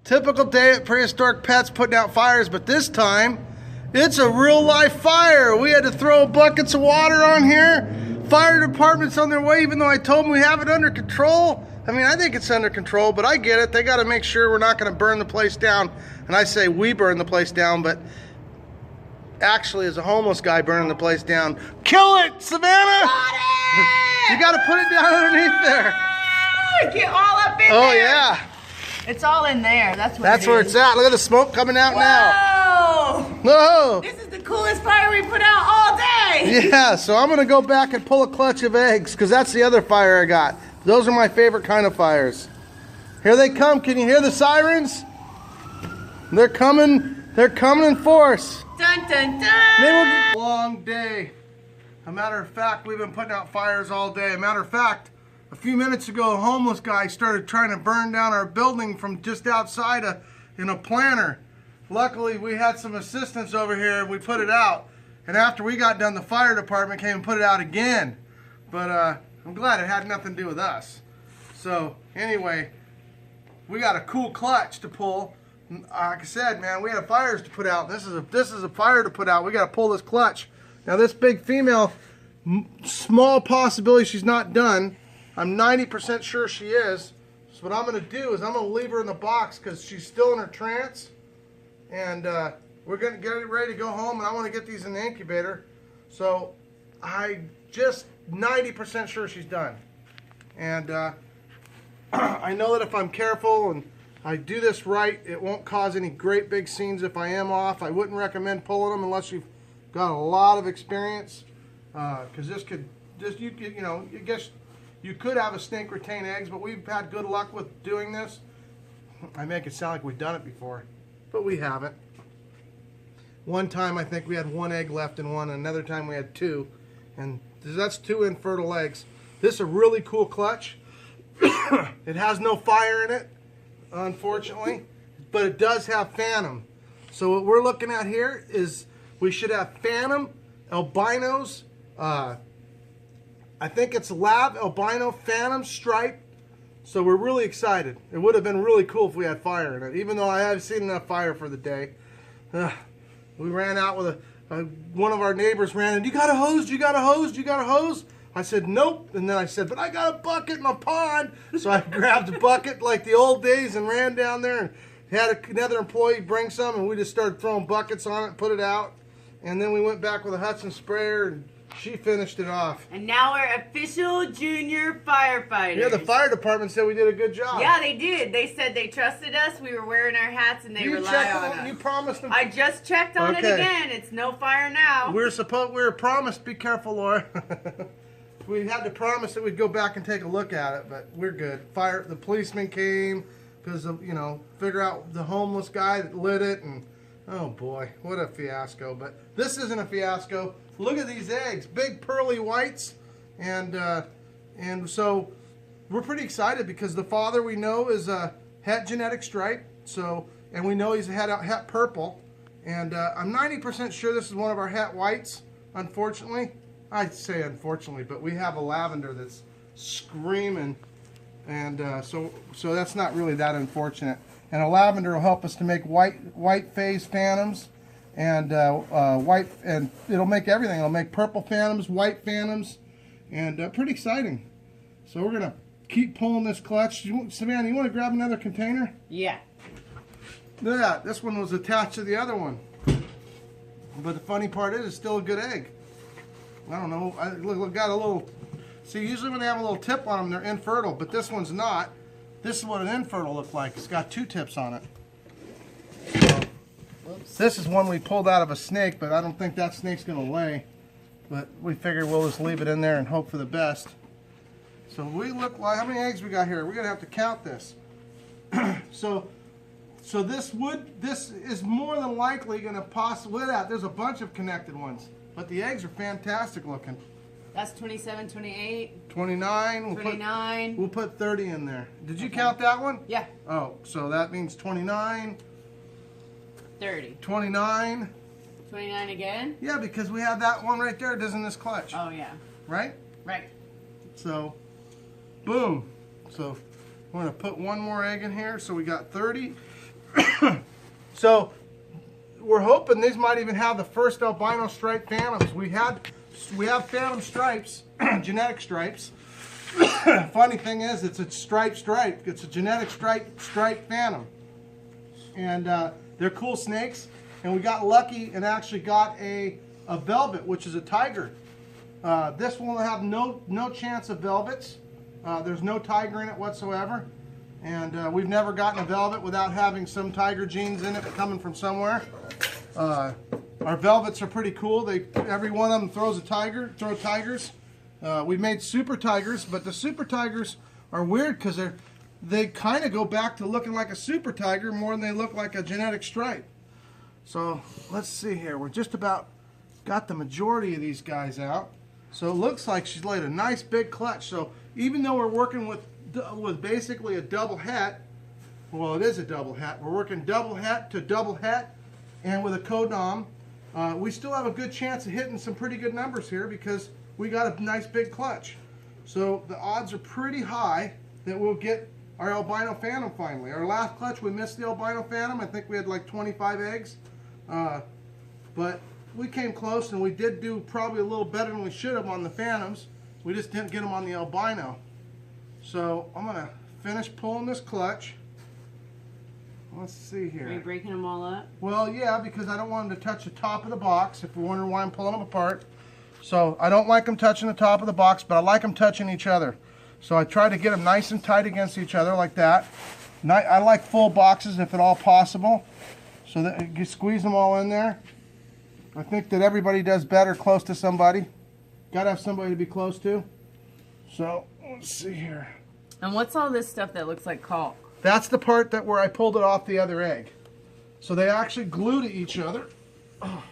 Typical day at Prehistoric Pets putting out fires, but this time it's a real life fire. We had to throw buckets of water on here. Fire department's on their way, even though I told them we have it under control. I mean, I think it's under control, but I get it. They got to make sure we're not going to burn the place down. And I say we burn the place down, but actually it's a homeless guy burning the place down. Kill it, Savannah! Got it! You got to put it down underneath there. Get all up in there. Oh yeah. It's all in there. That's where it's at. Look at the smoke coming out now. Whoa! This is the coolest fire we put out all day. Yeah, so I'm gonna go back and pull a clutch of eggs because that's the other fire I got. Those are my favorite kind of fires. Here they come. Can you hear the sirens? They're coming. They're coming in force. Dun dun dun. Long day. A matter of fact, we've been putting out fires all day. A matter of fact, a few minutes ago, a homeless guy started trying to burn down our building from just outside in a planter. Luckily, we had some assistance over here and we put it out. And after we got done, the fire department came and put it out again. But I'm glad it had nothing to do with us. So anyway, we got a cool clutch to pull. Like I said, man, we have fires to put out. This is a fire to put out. We got to pull this clutch. Now this big female, small possibility she's not done. I'm 90% sure she is. So what I'm going to do is I'm going to leave her in the box because she's still in her trance. And we're going to get it ready to go home, and I want to get these in the incubator. So I just 90% sure she's done. And I know that if I'm careful and I do this right, it won't cause any great big scenes if I am off. I wouldn't recommend pulling them unless you've got a lot of experience. Because this could, you know, I guess you could have a snake retain eggs, but we've had good luck with doing this. I make it sound like we've done it before, but we haven't. One time I think we had one egg left in one, and another time we had two, and that's two infertile eggs. This is a really cool clutch. It has no fire in it, unfortunately, but it does have phantom. So what we're looking at here is we should have phantom, albinos, I think it's lab albino phantom stripe. So we're really excited. It would have been really cool if we had fire in it, even though I have seen enough fire for the day. We ran out with one of our neighbors ran in. You got a hose? You got a hose? You got a hose? I said nope, and then I said, but I got a bucket and a pond. So I grabbed a bucket like the old days and ran down there and had another employee bring some, and we just started throwing buckets on it, and put it out, and then we went back with a Hudson sprayer and she finished it off. And now we're official junior firefighters. Yeah, the fire department said we did a good job. Yeah, they did. They said they trusted us. We were wearing our hats and they relied on us. You promised them. I just checked on it again. It's no fire now. We were promised. Be careful, Laura. We had to promise that we'd go back and take a look at it, but we're good. The policeman came because of, you know, figure out the homeless guy that lit it, and oh boy, what a fiasco. But this isn't a fiasco. Look at these eggs, big pearly whites, and so we're pretty excited because the father we know is a het genetic stripe, and we know he's a het purple, and I'm 90% sure this is one of our het whites. Unfortunately, I'd say unfortunately, but we have a lavender that's screaming, and so that's not really that unfortunate. And a lavender will help us to make white phase phantoms. And and it'll make everything. It'll make purple phantoms, white phantoms, and pretty exciting. So we're gonna keep pulling this clutch. Savannah, you want to grab another container? Yeah. Look at that. This one was attached to the other one. But the funny part is, it's still a good egg. I don't know. Look, got a little. See, usually when they have a little tip on them, they're infertile, but this one's not. This is what an infertile looks like. It's got two tips on it. This is one we pulled out of a snake, but I don't think that snake's going to lay. But we figured we'll just leave it in there and hope for the best. So we look like, how many eggs we got here? We're going to have to count this. So this is more than likely going to possibly, look at that, there's a bunch of connected ones. But the eggs are fantastic looking. That's 27, 28. 29. 29. We'll put 30 in there. Did you count that one? Yeah. Oh, so that means 29. 30. 29. 29 again? Yeah, because we have that one right there. It doesn't this clutch. Oh, yeah. Right? Right. So, boom. So, we're going to put one more egg in here. So we got 30. So we're hoping these might even have the first albino striped phantoms. We have phantom stripes, genetic stripes. Funny thing is, it's a stripe. It's a genetic stripe phantom, and they're cool snakes. And we got lucky and actually got a velvet, which is a tiger. This one will have no chance of velvets. There's no tiger in it whatsoever. And we've never gotten a velvet without having some tiger genes in it coming from somewhere. Our velvets are pretty cool. Every one of them throw tigers. We've made super tigers, but the super tigers are weird because they kind of go back to looking like a super tiger more than they look like a genetic stripe. So let's see here. We're just about got the majority of these guys out. So it looks like she's laid a nice big clutch. So even though we're working with basically a double het, well, it is a double het. We're working double het to double het, and with a codom, we still have a good chance of hitting some pretty good numbers here because we got a nice big clutch. So the odds are pretty high that we'll get our albino phantom finally. Our last clutch, we missed the albino phantom. I think we had like 25 eggs, but we came close, and we did do probably a little better than we should have on the phantoms. We just didn't get them on the albino. So I'm gonna finish pulling this clutch. Let's see here. Are you breaking them all up? Well, yeah, because I don't want them to touch the top of the box, if you're wondering why I'm pulling them apart. So I don't like them touching the top of the box, but I like them touching each other. So I try to get them nice and tight against each other like that. I like full boxes if at all possible, so that you squeeze them all in there. I think that everybody does better close to somebody. Gotta have somebody to be close to. So let's see here. And what's all this stuff that looks like caulk? That's the part where I pulled it off the other egg. So they actually glue to each other. Oh,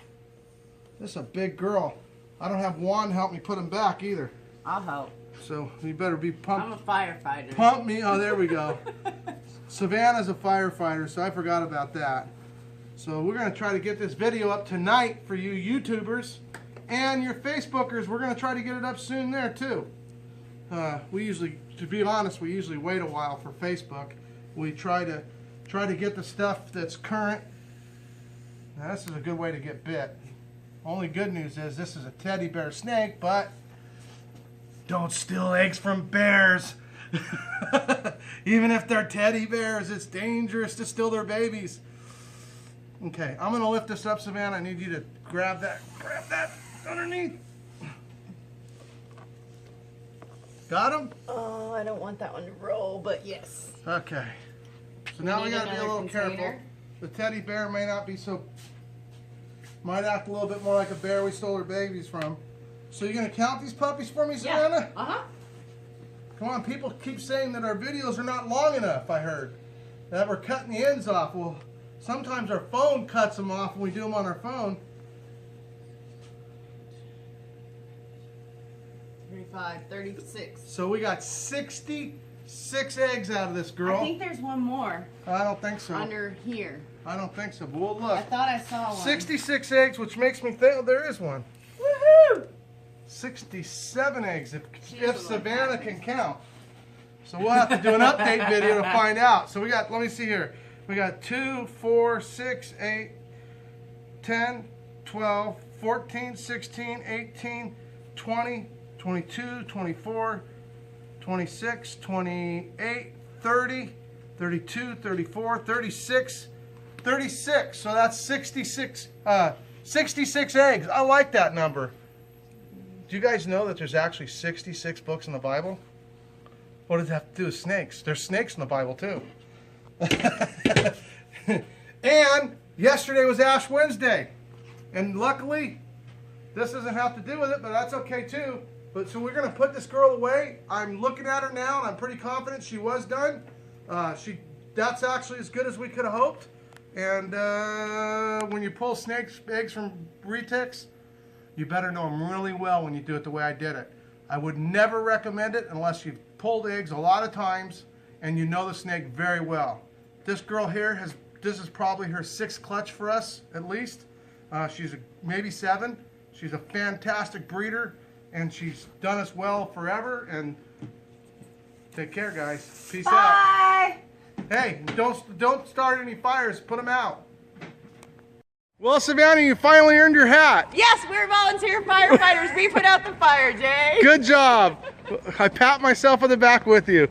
this is a big girl. I don't have Juan help me put them back either. I'll help. So you better be pumped. I'm a firefighter. Pump me. Oh, there we go. Savannah's a firefighter, so I forgot about that. So we're going to try to get this video up tonight for you YouTubers and your Facebookers. We're going to try to get it up soon there too. To be honest, we usually wait a while for Facebook. We try to get the stuff that's current. Now, this is a good way to get bit. Only good news is this is a teddy bear snake, but don't steal eggs from bears. Even if they're teddy bears, it's dangerous to steal their babies. Okay, I'm gonna lift this up, Savannah. I need you to grab that underneath. Got him? Oh, I don't want that one to roll, but yes. Okay. So now we gotta be a little careful. The teddy bear may not be might act a little bit more like a bear we stole her babies from. So you're gonna count these puppies for me, Savannah? Yeah. Uh-huh. Come on, people keep saying that our videos are not long enough, I heard. That we're cutting the ends off. Well, sometimes our phone cuts them off when we do them on our phone. 35, 36. So we got 66 eggs out of this girl. I think there's one more. I don't think so. Under here. I don't think so, but we'll look. I thought I saw one. 66 eggs, which makes me think there is one. Woohoo! 67 eggs, if Savannah can count. So we'll have to do an update video to find out. So we got, let me see here. We got 2, 4, 6, 8, 10, 12, 14, 16, 18, 20, 22, 24, 26, 28, 30, 32, 34, 36, 36. So that's 66 eggs. I like that number. Do you guys know that there's actually 66 books in the Bible? What does that have to do with snakes? There's snakes in the Bible too. And yesterday was Ash Wednesday. And luckily, this doesn't have to do with it, but that's okay too. But so we're going to put this girl away. I'm looking at her now, and I'm pretty confident she was done. That's actually as good as we could have hoped. And when you pull snakes eggs from retics, you better know them really well when you do it the way I did it. I would never recommend it unless you've pulled eggs a lot of times and you know the snake very well. This girl here this is probably her 6th clutch for us at least. She's maybe 7. She's a fantastic breeder and she's done us well forever. And take care, guys. Peace out. Bye. Hey, don't start any fires. Put them out. Well, Savannah, you finally earned your hat. Yes, we're volunteer firefighters. We put out the fire, Jay. Good job. I pat myself on the back with you.